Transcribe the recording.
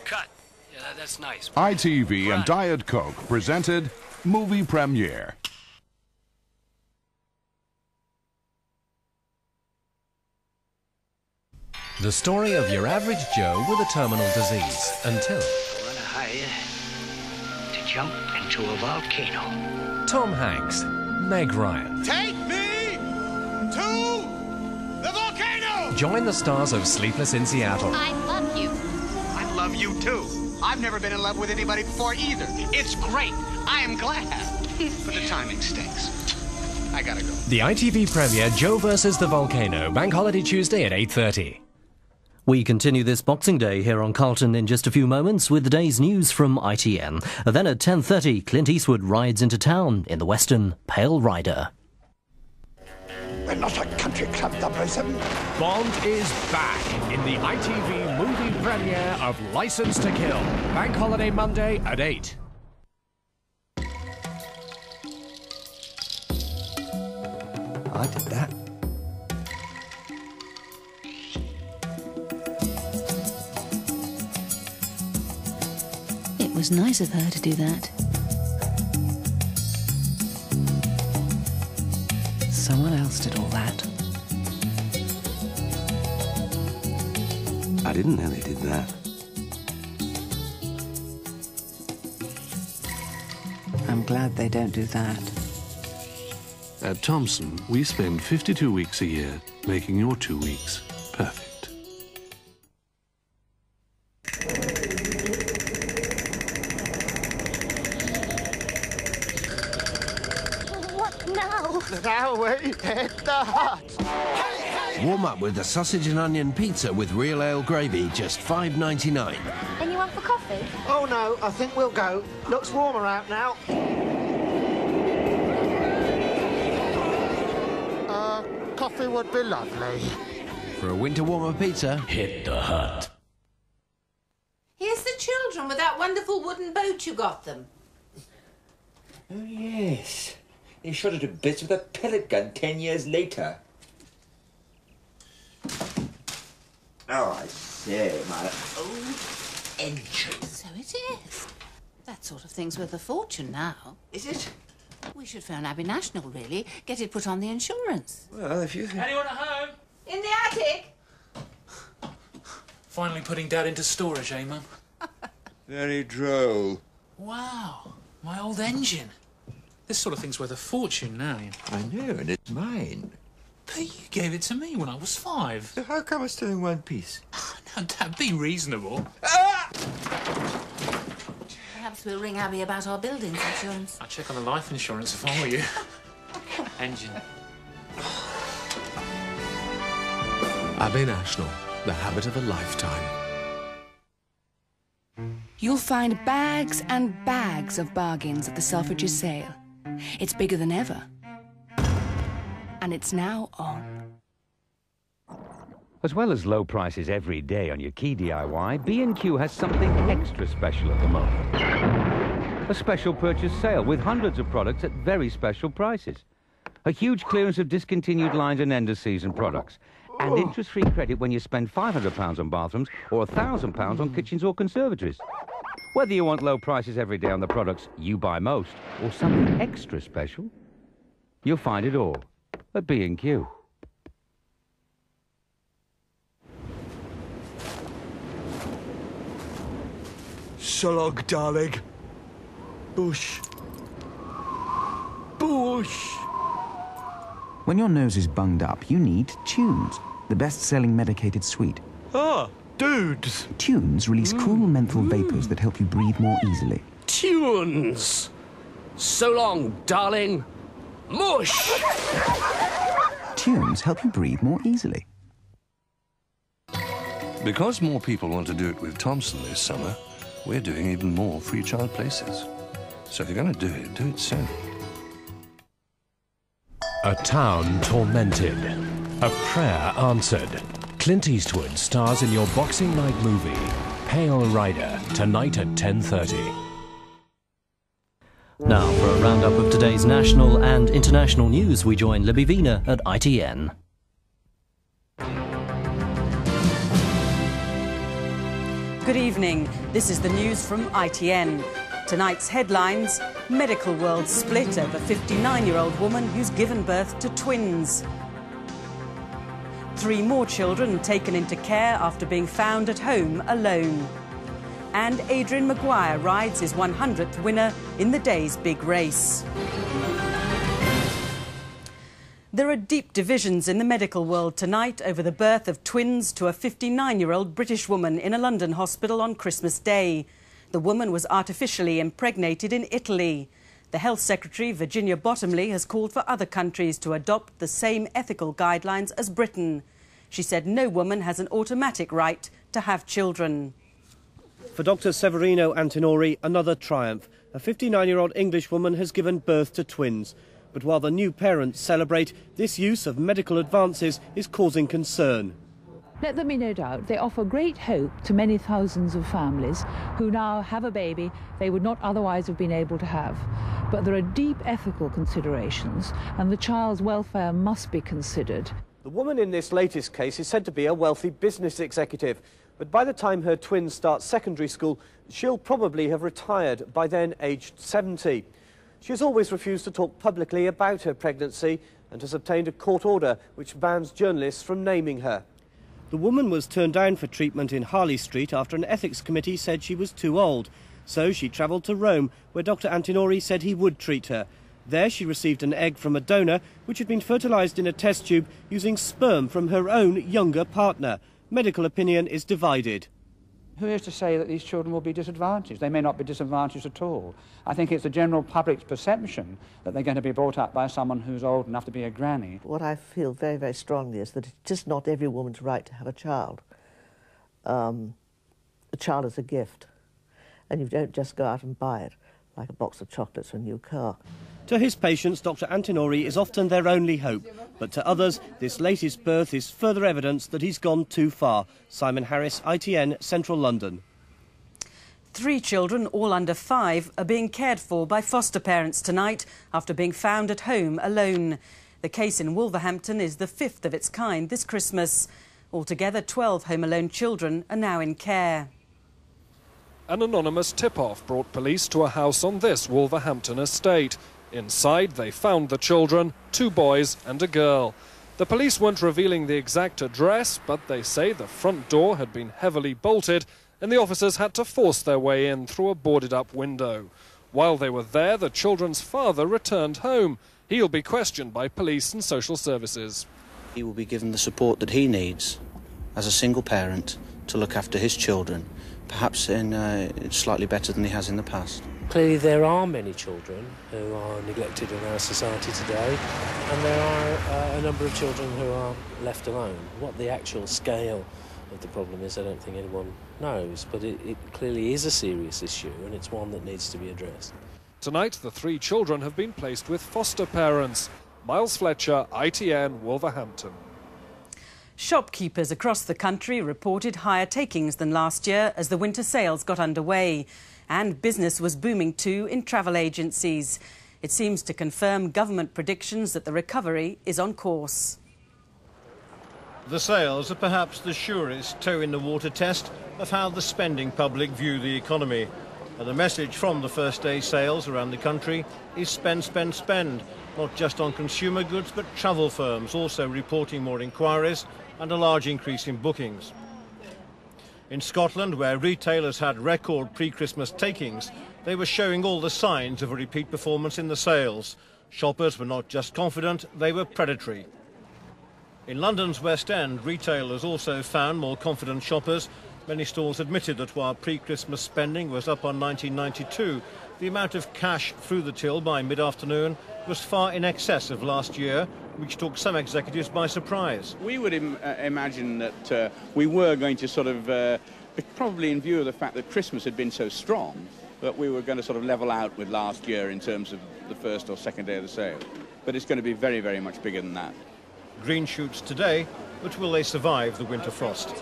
Cut. Yeah, that's nice. ITV and Diet Coke presented Movie Premiere. The story of your average Joe with a terminal disease until... Want to hire to jump into a volcano. Tom Hanks, Meg Ryan. Take me to the volcano! Join the stars of Sleepless in Seattle. I love you. I love you too. I've never been in love with anybody before either. It's great. I am glad. But the timing stinks. I gotta go. The ITV premiere, Joe vs. the Volcano, Bank Holiday Tuesday at 8:30. We continue this Boxing Day here on Carlton in just a few moments with the day's news from ITN. Then at 10:30, Clint Eastwood rides into town in the western Pale Rider. We're not a country club, 007. Bond is back in the ITV movie premiere of License to Kill, Bank Holiday Monday at 8. I did that. It was nice of her to do that. Someone else did all that. I didn't know they did that. I'm glad they don't do that. At Thomson, we spend 52 weeks a year making your 2 weeks perfect. What now? Now we hit the hut. Warm up with a sausage and onion pizza with real ale gravy, just $5.99. Anyone for coffee? Oh no, I think we'll go. Looks warmer out now. Coffee would be lovely. For a winter warmer pizza, Hit the hut. Here's the children with that wonderful wooden boat you got them. Oh, yes. They shot it to bits with a pellet gun 10 years later. Oh, I say, my old engine. So it is. That sort of thing's worth a fortune now. Is it? We should phone Abbey National, really. Get it put on the insurance. Well, if you think... Anyone at home? In the attic? Finally putting Dad into storage, eh, Mum? Very droll. Wow, my old engine. This sort of thing's worth a fortune now. I know, and it's mine. But you gave it to me when I was 5. So how come it's still in one piece? Now, Dad, be reasonable. Perhaps we'll ring Abbey about our buildings insurance. I'd check on the life insurance if I were you. Engine. Abbey National, the habit of a lifetime. You'll find bags and bags of bargains at the Selfridges sale. It's bigger than ever. And it's now on. As well as low prices every day on your key DIY, B&Q has something extra special at the moment. A special purchase sale with hundreds of products at very special prices. A huge clearance of discontinued lines and end-of-season products. And interest-free credit when you spend £500 on bathrooms or £1,000 on kitchens or conservatories. Whether you want low prices every day on the products you buy most or something extra special, you'll find it all at B&Q. So long, darling. Bush. Bush. When your nose is bunged up, you need Tunes, the best-selling medicated sweet. Ah, dudes. Tunes release cool menthol vapors that help you breathe more easily. Tunes! So long, darling. Mush! Tunes help you breathe more easily. Because more people want to do it with Thomson this summer, we're doing even more free child places. So if you're going to do it soon. A town tormented. A prayer answered. Clint Eastwood stars in your Boxing Night movie, Pale Rider, tonight at 10:30. Now for a roundup of today's national and international news, we join Libby Wiener at ITN. Good evening. This is the news from ITN. Tonight's headlines: medical world split over 59-year-old woman who's given birth to twins. 3 more children taken into care after being found at home alone. And Adrian Maguire rides his 100th winner in the day's big race. There are deep divisions in the medical world tonight over the birth of twins to a 59-year-old British woman in a London hospital on Christmas Day. The woman was artificially impregnated in Italy. The Health Secretary, Virginia Bottomley, has called for other countries to adopt the same ethical guidelines as Britain. She said no woman has an automatic right to have children. For Dr. Severino Antinori, another triumph. A 59-year-old English woman has given birth to twins. But while the new parents celebrate, this use of medical advances is causing concern. Let there be no doubt, they offer great hope to many thousands of families who now have a baby they would not otherwise have been able to have. But there are deep ethical considerations, and the child's welfare must be considered. The woman in this latest case is said to be a wealthy business executive. But by the time her twins start secondary school, she'll probably have retired, by then aged 70. She has always refused to talk publicly about her pregnancy and has obtained a court order which bans journalists from naming her. The woman was turned down for treatment in Harley Street after an ethics committee said she was too old. So she travelled to Rome, where Dr. Antinori said he would treat her. There she received an egg from a donor, which had been fertilised in a test tube using sperm from her own younger partner. Medical opinion is divided. Who is to say that these children will be disadvantaged? They may not be disadvantaged at all. I think it's the general public's perception that they're going to be brought up by someone who's old enough to be a granny. What I feel very, very strongly is that it's just not every woman's right to have a child. A child is a gift, and you don't just go out and buy it like a box of chocolates or a new car. To his patients, Dr. Antinori is often their only hope. But to others, this latest birth is further evidence that he's gone too far. Simon Harris, ITN, Central London. 3 children, all under 5, are being cared for by foster parents tonight after being found at home alone. The case in Wolverhampton is the 5th of its kind this Christmas. Altogether, 12 home alone children are now in care. An anonymous tip-off brought police to a house on this Wolverhampton estate. Inside, they found the children, 2 boys and a girl. The police weren't revealing the exact address, but they say the front door had been heavily bolted and the officers had to force their way in through a boarded-up window. While they were there, the children's father returned home. He'll be questioned by police and social services. He will be given the support that he needs as a single parent to look after his children, perhaps in slightly better than he has in the past. Clearly there are many children who are neglected in our society today, and there are a number of children who are left alone. What the actual scale of the problem is, I don't think anyone knows, but it clearly is a serious issue, and it's one that needs to be addressed. Tonight, the 3 children have been placed with foster parents. Miles Fletcher, ITN, Wolverhampton. Shopkeepers across the country reported higher takings than last year as the winter sales got underway. And business was booming too in travel agencies. It seems to confirm government predictions that the recovery is on course. The sales are perhaps the surest toe in the water test of how the spending public view the economy. And the message from the first day sales around the country is spend, spend, spend. Not just on consumer goods, but travel firms also reporting more inquiries and a large increase in bookings. In Scotland, where retailers had record pre-Christmas takings, they were showing all the signs of a repeat performance in the sales. Shoppers were not just confident, they were predatory. In London's West End, retailers also found more confident shoppers. Many stores admitted that while pre-Christmas spending was up on 1992, the amount of cash through the till by mid-afternoon was far in excess of last year, which took some executives by surprise. We would imagine that we were going to sort of, probably in view of the fact that Christmas had been so strong, that we were going to sort of level out with last year in terms of the first or second day of the sale. But it's going to be very, very much bigger than that. Green shoots today, but will they survive the winter frost?